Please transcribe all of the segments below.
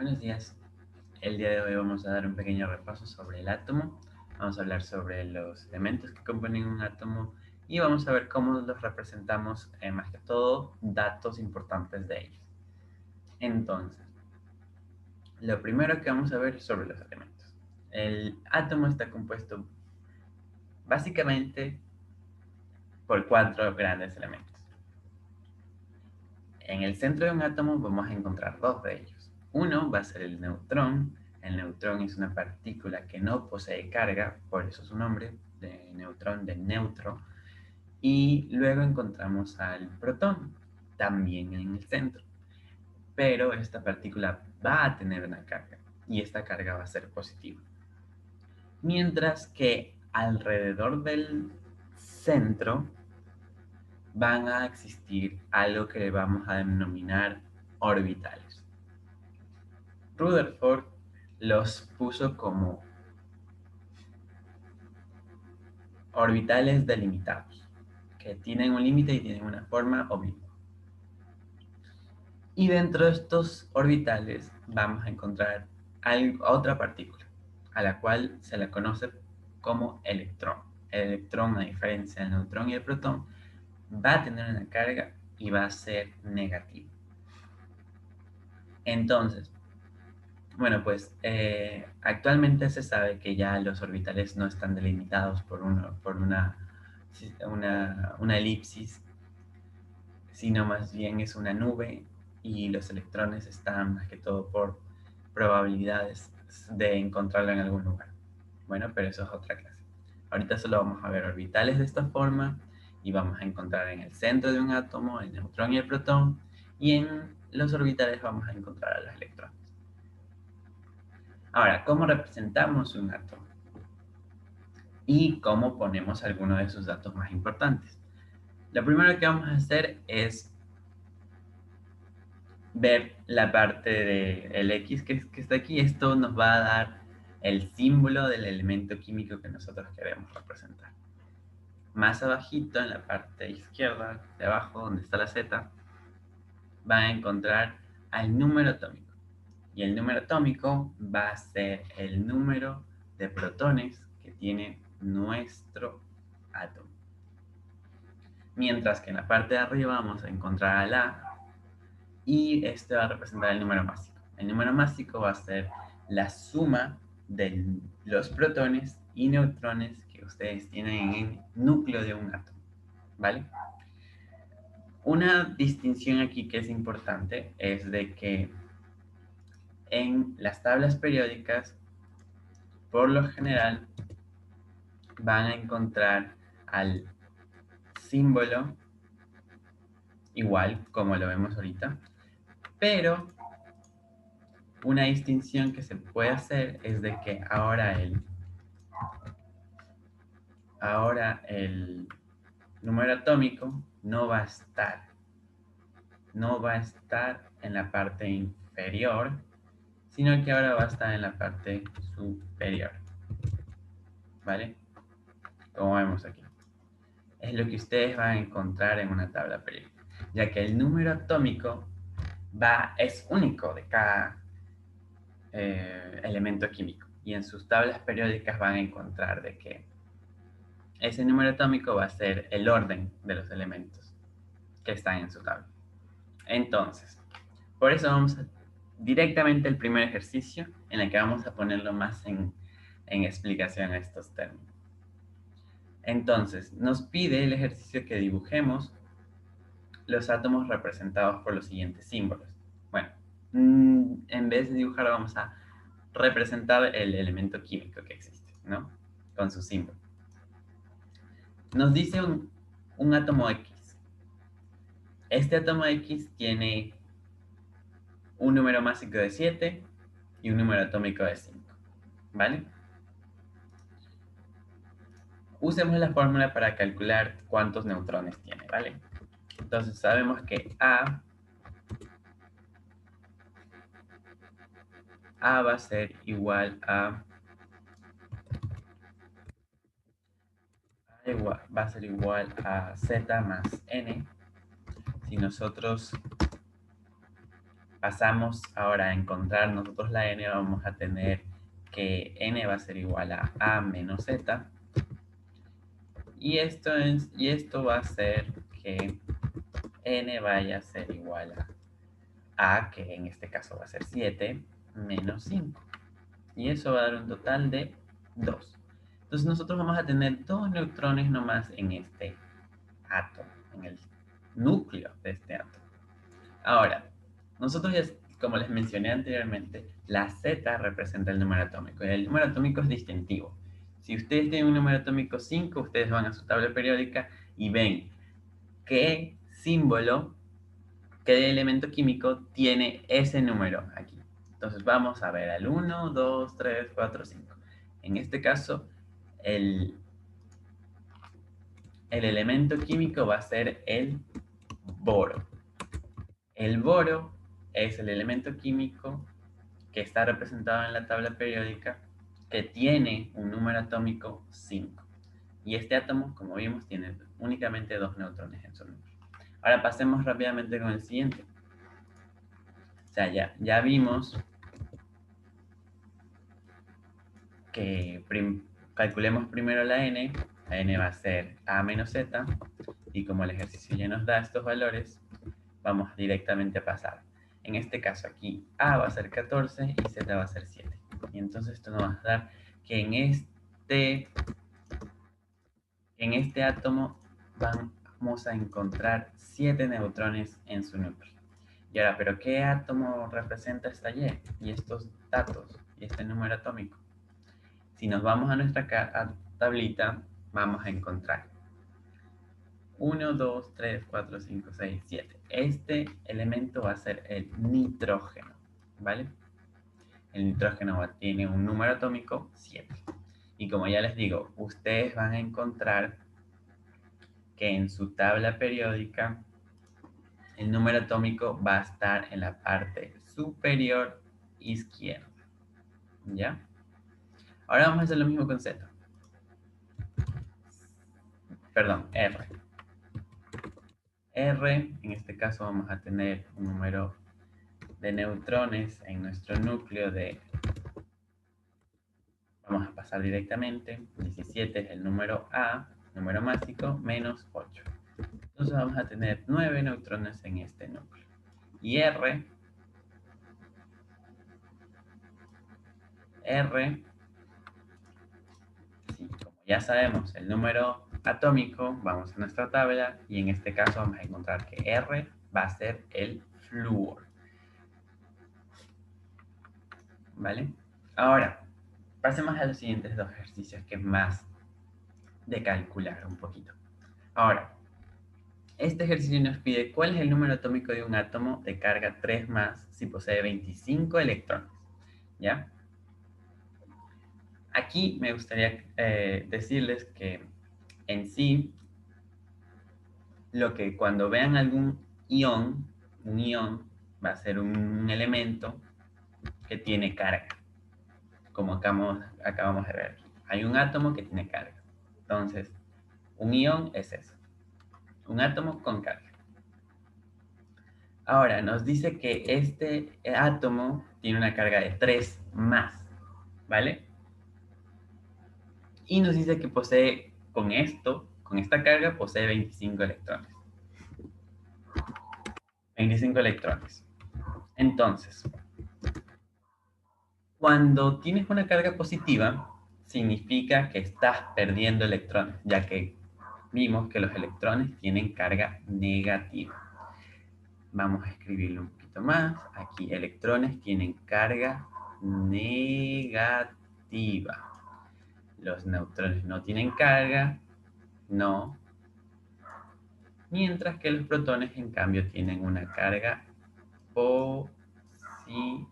Buenos días. El día de hoy vamos a dar un pequeño repaso sobre el átomo. Vamos a hablar sobre los elementos que componen un átomo y vamos a ver cómo los representamos, más que todo, datos importantes de ellos. Entonces, lo primero que vamos a ver es sobre los elementos. El átomo está compuesto básicamente por 4 grandes elementos. En el centro de un átomo vamos a encontrar 2 de ellos. Uno va a ser el neutrón. El neutrón es una partícula que no posee carga, por eso su nombre, de neutrón, de neutro. Y luego encontramos al protón, también en el centro. Pero esta partícula va a tener una carga, y esta carga va a ser positiva. Mientras que alrededor del centro van a existir algo que le vamos a denominar orbitales. Rutherford los puso como orbitales delimitados, que tienen un límite y tienen una forma obliqua. Y dentro de estos orbitales vamos a encontrar otra partícula, a la cual se la conoce como electrón. El electrón, a diferencia del neutrón y el protón, va a tener una carga y va a ser negativo. Entonces, bueno, pues actualmente se sabe que ya los orbitales no están delimitados por una elipsis, sino más bien es una nube y los electrones están más que todo por probabilidades de encontrarlo en algún lugar. Bueno, pero eso es otra clase. Ahorita solo vamos a ver orbitales de esta forma y vamos a encontrar en el centro de un átomo el neutrón y el protón, y en los orbitales vamos a encontrar a los electrones. Ahora, ¿cómo representamos un átomo? Y cómo ponemos algunos de sus datos más importantes. Lo primero que vamos a hacer es ver la parte del X que está aquí. Esto nos va a dar el símbolo del elemento químico que nosotros queremos representar. Más abajito, en la parte izquierda, de abajo, donde está la Z, van a encontrar al número atómico. Y el número atómico va a ser el número de protones que tiene nuestro átomo. Mientras que en la parte de arriba vamos a encontrar al A, y este va a representar el número másico. El número másico va a ser la suma de los protones y neutrones que ustedes tienen en el núcleo de un átomo, ¿vale? Una distinción aquí que es importante es de que en las tablas periódicas, por lo general, van a encontrar al símbolo igual como lo vemos ahorita, pero una distinción que se puede hacer es de que ahora el número atómico no va a estar en la parte inferior, sino que ahora va a estar en la parte superior, ¿vale? Como vemos aquí. Es lo que ustedes van a encontrar en una tabla periódica, ya que el número atómico es único de cada elemento químico, y en sus tablas periódicas van a encontrar de que ese número atómico va a ser el orden de los elementos que están en su tabla. Entonces, por eso vamos directamente al primer ejercicio, en el que vamos a ponerlo más en explicación a estos términos. Entonces, nos pide el ejercicio que dibujemos los átomos representados por los siguientes símbolos. Bueno, en vez de dibujarlo, vamos a representar el elemento químico que existe, ¿no? Con su símbolo. Nos dice un átomo X. Este átomo X tiene un número másico de 7 y un número atómico de 5, ¿vale? Usemos la fórmula para calcular cuántos neutrones tiene, ¿vale? Entonces sabemos que A va a ser igual a Z más N. Si nosotros Pasamos ahora a encontrar nosotros la n, vamos a tener que n va a ser igual a menos z. Y esto va a ser que n vaya a ser igual a, que en este caso va a ser 7, menos 5. Y eso va a dar un total de 2. Entonces nosotros vamos a tener 2 neutrones nomás en este átomo, en el núcleo de este átomo. Ahora, nosotros ya, como les mencioné anteriormente, la Z representa el número atómico. Y el número atómico es distintivo. Si ustedes tienen un número atómico 5, ustedes van a su tabla periódica y ven qué símbolo, qué elemento químico tiene ese número aquí. Entonces vamos a ver al 1, 2, 3, 4, 5. En este caso, el elemento químico va a ser el boro. El boro es el elemento químico que está representado en la tabla periódica que tiene un número atómico 5. Y este átomo, como vimos, tiene únicamente 2 neutrones en su núcleo. Ahora pasemos rápidamente con el siguiente. O sea, ya vimos que calculemos primero la n va a ser a menos z, y como el ejercicio ya nos da estos valores, vamos directamente a pasar. En este caso aquí a va a ser 14 y z va a ser 7. Y entonces esto nos va a dar que en este átomo vamos a encontrar 7 neutrones en su núcleo. Y ahora, ¿pero qué átomo representa esta Y? Y estos datos, y este número atómico. Si nos vamos a nuestra tablita, vamos a encontrar 1, 2, 3, 4, 5, 6, 7. Este elemento va a ser el nitrógeno, ¿vale? El nitrógeno tiene un número atómico 7. Y como ya les digo, ustedes van a encontrar que en su tabla periódica el número atómico va a estar en la parte superior izquierda. ¿Ya? Ahora vamos a hacer lo mismo con Z. Perdón, R. R, en este caso vamos a tener un número de neutrones en nuestro núcleo de... Vamos a pasar directamente. 17 es el número A, número másico, menos 8. Entonces vamos a tener 9 neutrones en este núcleo. Y R, sí, como ya sabemos el número atómico, vamos a nuestra tabla y en este caso vamos a encontrar que R va a ser el flúor. ¿Vale? Ahora, pasemos a los siguientes dos ejercicios que es más de calcular un poquito. Ahora, este ejercicio nos pide cuál es el número atómico de un átomo de carga 3 más si posee 25 electrones. ¿Ya? Aquí me gustaría decirles que en sí, lo que cuando vean algún ion, un ion va a ser un elemento que tiene carga, como acabamos de ver. Hay un átomo que tiene carga. Entonces, un ion es eso, un átomo con carga. Ahora, nos dice que este átomo tiene una carga de 3 más, ¿vale? Y nos dice que posee, con esta carga, posee 25 electrones. 25 electrones. Entonces, cuando tienes una carga positiva, significa que estás perdiendo electrones, ya que vimos que los electrones tienen carga negativa. Vamos a escribirlo un poquito más. Aquí, electrones tienen carga negativa. Los neutrones no tienen carga, no. Mientras que los protones, en cambio, tienen una carga positiva.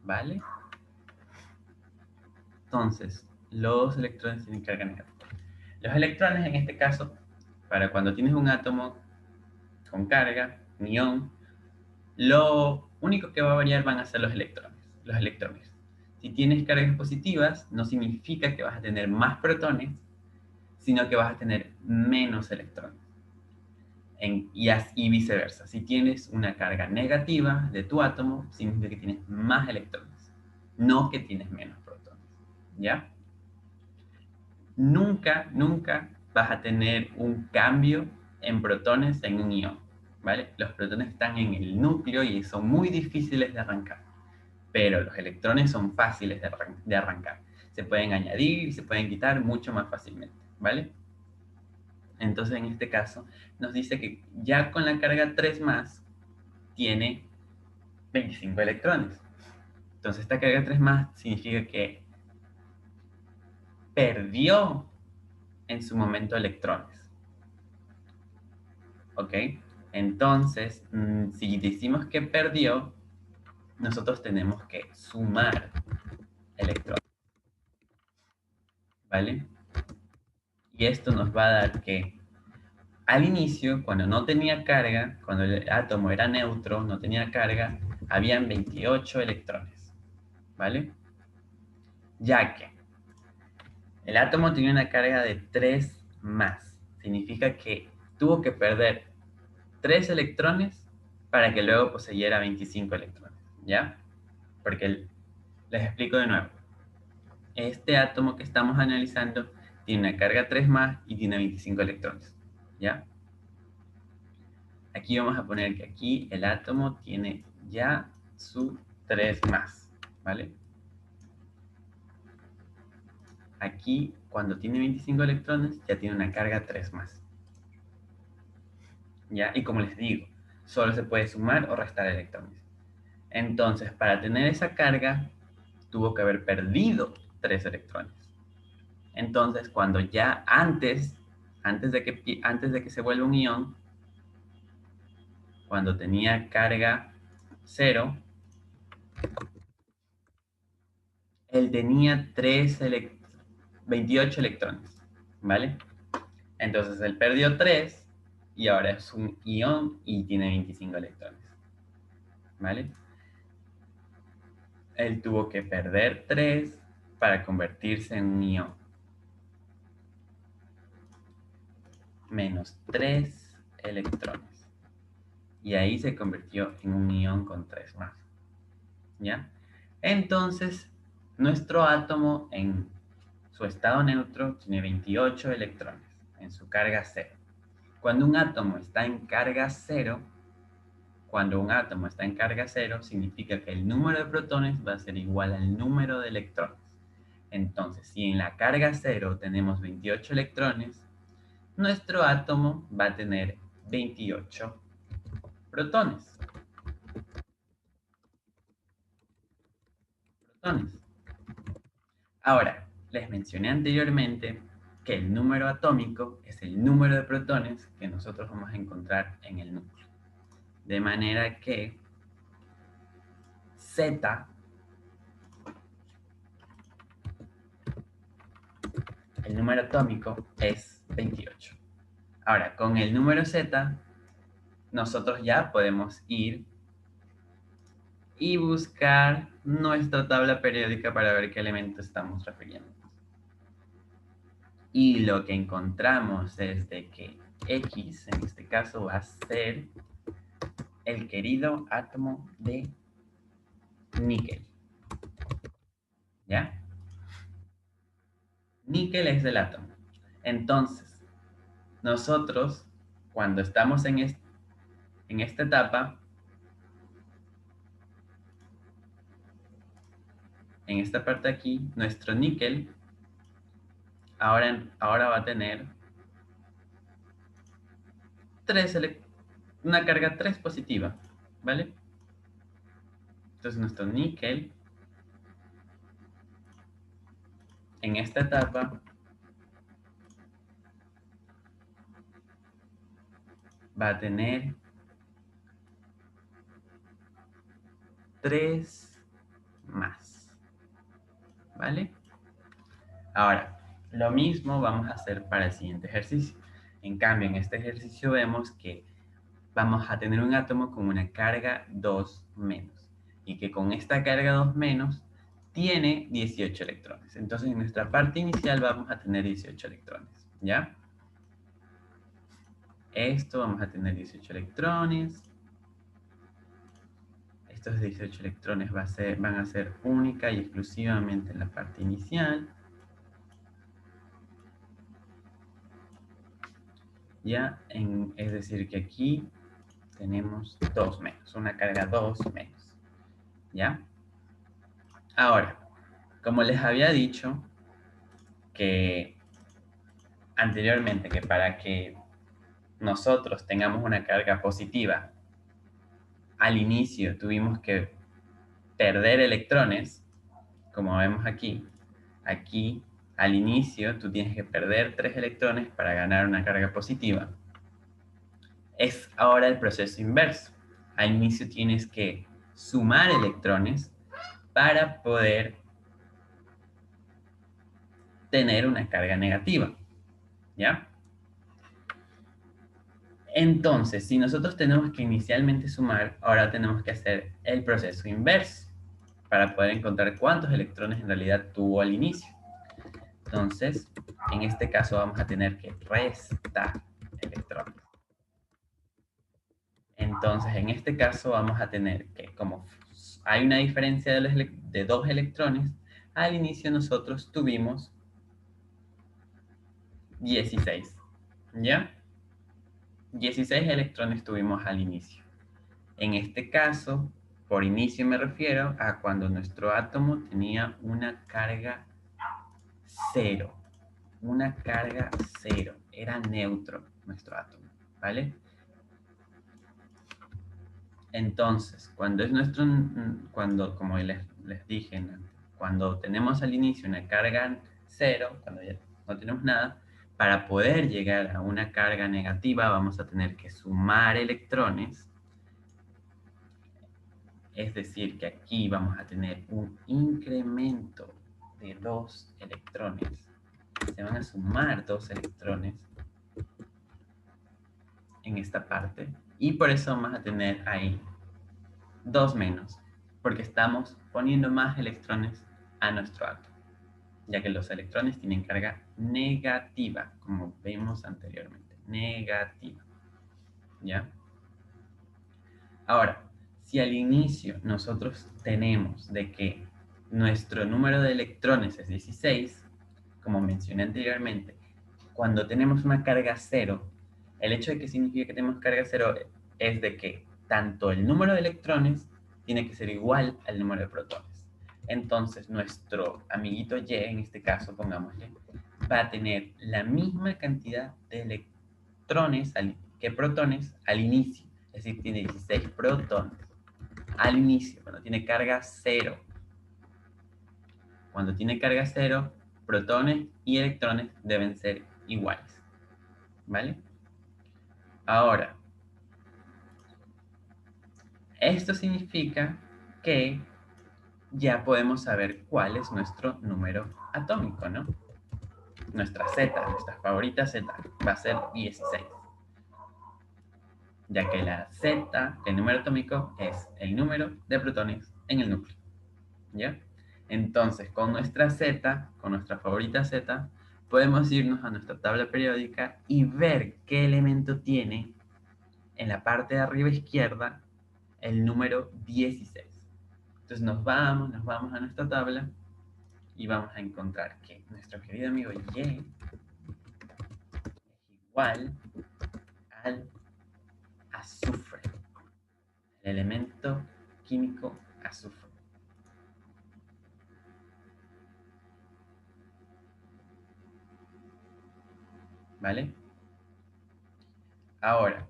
¿Vale? Entonces, los electrones tienen carga negativa. Los electrones, en este caso, para cuando tienes un átomo con carga, un ion, lo único que va a variar van a ser los electrones. Si tienes cargas positivas, no significa que vas a tener más protones, sino que vas a tener menos electrones. y viceversa. Si tienes una carga negativa de tu átomo, significa que tienes más electrones, no que tienes menos protones, ¿ya? Nunca vas a tener un cambio en protones en un ion, ¿vale? Los protones están en el núcleo y son muy difíciles de arrancar, pero los electrones son fáciles de arrancar. Se pueden añadir y se pueden quitar mucho más fácilmente, ¿vale? Entonces, en este caso, nos dice que ya con la carga 3 más, tiene 25 electrones. Entonces, esta carga 3 más significa que perdió en su momento electrones. ¿Ok? Entonces, si decimos que perdió, nosotros tenemos que sumar electrones. ¿Vale? Y esto nos va a dar que al inicio, cuando no tenía carga, cuando el átomo era neutro, no tenía carga, habían 28 electrones, ¿vale? Ya que el átomo tenía una carga de 3 más. Significa que tuvo que perder 3 electrones para que luego poseyera 25 electrones, ¿ya? Porque les explico de nuevo. Este átomo que estamos analizando tiene una carga 3 más y tiene 25 electrones, ¿ya? Aquí vamos a poner que aquí el átomo tiene ya su 3 más, ¿vale? Aquí, cuando tiene 25 electrones, ya tiene una carga 3 más. ¿Ya? Y como les digo, solo se puede sumar o restar electrones. Entonces, para tener esa carga, tuvo que haber perdido 3 electrones. Entonces, cuando ya antes de que se vuelva un ion, cuando tenía carga 0, él tenía 28 electrones, ¿vale? Entonces él perdió 3 y ahora es un ion y tiene 25 electrones, ¿vale? Él tuvo que perder 3 para convertirse en un ion. Menos 3 electrones. Y ahí se convirtió en un ion con 3 más, ¿ya? Entonces, nuestro átomo en su estado neutro tiene 28 electrones en su carga 0. Cuando un átomo está en carga 0, significa que el número de protones va a ser igual al número de electrones. Entonces, si en la carga 0 tenemos 28 electrones, nuestro átomo va a tener 28 protones. Ahora, les mencioné anteriormente que el número atómico es el número de protones que nosotros vamos a encontrar en el núcleo. De manera que Z, el número atómico, es 28. Ahora, con el número Z, nosotros ya podemos ir y buscar nuestra tabla periódica para ver qué elemento estamos refiriendo. Y lo que encontramos es de que X, en este caso, va a ser el querido átomo de níquel. ¿Ya? Níquel es el átomo. Entonces, nosotros, cuando estamos en esta etapa, en esta parte aquí, nuestro níquel ahora va a tener una carga 3 positiva, ¿vale? Entonces nuestro níquel en esta etapa va a tener 3 más, ¿vale? Ahora, lo mismo vamos a hacer para el siguiente ejercicio. En cambio, en este ejercicio vemos que vamos a tener un átomo con una carga 2 menos. Y que con esta carga 2 menos tiene 18 electrones. Entonces, en nuestra parte inicial vamos a tener 18 electrones, ¿ya? Esto vamos a tener 18 electrones. Estos 18 electrones van a ser única y exclusivamente en la parte inicial. Ya, es decir que aquí tenemos 2 menos, una carga 2 menos. ¿Ya? Ahora, como les había dicho que anteriormente, que para que nosotros tengamos una carga positiva, al inicio tuvimos que perder electrones, como vemos aquí. Aquí, al inicio, tú tienes que perder 3 electrones para ganar una carga positiva. Es ahora el proceso inverso. Al inicio tienes que sumar electrones para poder tener una carga negativa. ¿Ya? Entonces, si nosotros tenemos que inicialmente sumar, ahora tenemos que hacer el proceso inverso para poder encontrar cuántos electrones en realidad tuvo al inicio. Entonces, en este caso vamos a tener que restar electrones. Entonces, en este caso vamos a tener que, como hay una diferencia de 2 electrones, al inicio nosotros tuvimos 16. ¿Ya? 16 electrones tuvimos al inicio. En este caso, por inicio me refiero a cuando nuestro átomo tenía una carga 0. Una carga 0. Era neutro nuestro átomo, ¿vale? Entonces, cuando es nuestro, como les dije, cuando tenemos al inicio una carga 0, cuando ya no tenemos nada, para poder llegar a una carga negativa vamos a tener que sumar electrones. Es decir, que aquí vamos a tener un incremento de 2 electrones. Se van a sumar 2 electrones en esta parte. Y por eso vamos a tener ahí 2 menos. Porque estamos poniendo más electrones a nuestro átomo. Ya que los electrones tienen carga negativa, como vimos anteriormente. Negativa. ¿Ya? Ahora, si al inicio nosotros tenemos de que nuestro número de electrones es 16, como mencioné anteriormente, cuando tenemos una carga 0, el hecho de que significa que tenemos carga 0 es de que tanto el número de electrones tiene que ser igual al número de protones. Entonces, nuestro amiguito Y, en este caso, pongámosle, va a tener la misma cantidad de electrones que protones al inicio. Es decir, tiene 16 protones al inicio, cuando tiene carga 0. Cuando tiene carga 0, protones y electrones deben ser iguales. ¿Vale? Ahora, esto significa que ya podemos saber cuál es nuestro número atómico, ¿no? Nuestra Z, nuestra favorita Z, va a ser 16. Ya que la Z, el número atómico, es el número de protones en el núcleo. ¿Ya? Entonces, con nuestra Z, con nuestra favorita Z, podemos irnos a nuestra tabla periódica y ver qué elemento tiene en la parte de arriba izquierda el número 16. Entonces nos vamos a nuestra tabla y vamos a encontrar que nuestro querido amigo Y es igual al azufre, el elemento químico azufre. ¿Vale? Ahora,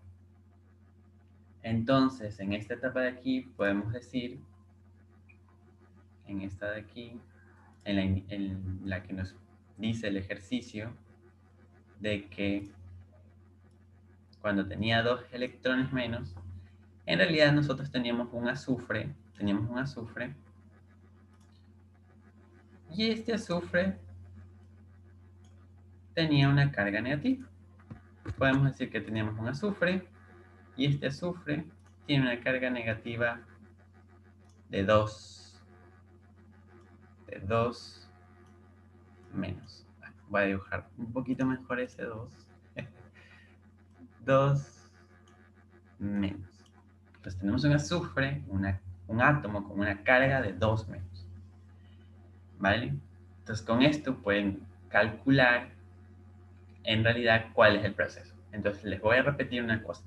entonces en esta etapa de aquí podemos decir, en esta de aquí, en la que nos dice el ejercicio, de que cuando tenía 2 electrones menos, en realidad nosotros teníamos un azufre, y este azufre tenía una carga negativa. Podemos decir que teníamos un azufre y este azufre tiene una carga negativa de 2 menos. Voy a dibujar un poquito mejor ese 2. 2 menos. Entonces tenemos un azufre, un átomo con una carga de 2 menos. ¿Vale? Entonces con esto pueden calcular en realidad cuál es el proceso. Entonces les voy a repetir una cosa.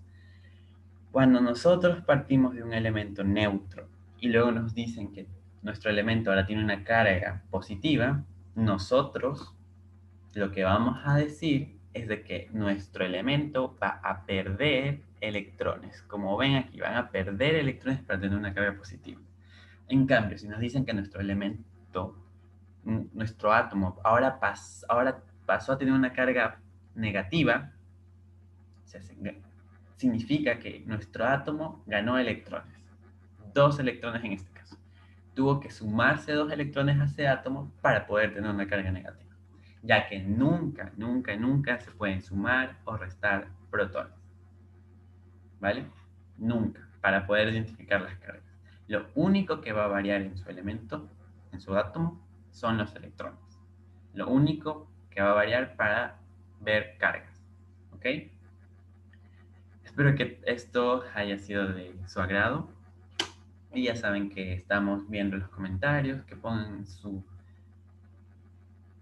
Cuando nosotros partimos de un elemento neutro y luego nos dicen que nuestro elemento ahora tiene una carga positiva, nosotros lo que vamos a decir es de que nuestro elemento va a perder electrones. Como ven aquí, van a perder electrones para tener una carga positiva. En cambio, si nos dicen que nuestro elemento, nuestro átomo, ahora pasó a tener una carga negativa, significa que nuestro átomo ganó electrones. 2 electrones en este caso. Tuvo que sumarse 2 electrones a ese átomo para poder tener una carga negativa, ya que nunca, nunca, nunca se pueden sumar o restar protones. ¿Vale? Nunca, para poder identificar las cargas. Lo único que va a variar en su elemento, en su átomo, son los electrones. Lo único que va a variar para ver cargas. ¿Ok? Espero que esto haya sido de su agrado. Y ya saben que estamos viendo los comentarios, que pongan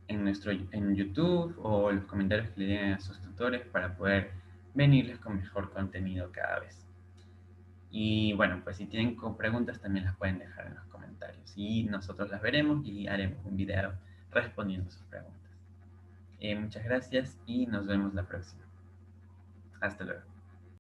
en YouTube o los comentarios que le den a sus tutores para poder venirles con mejor contenido cada vez. Y bueno, pues si tienen preguntas también las pueden dejar en los comentarios y nosotros las veremos y haremos un video respondiendo sus preguntas. Muchas gracias y nos vemos la próxima. Hasta luego.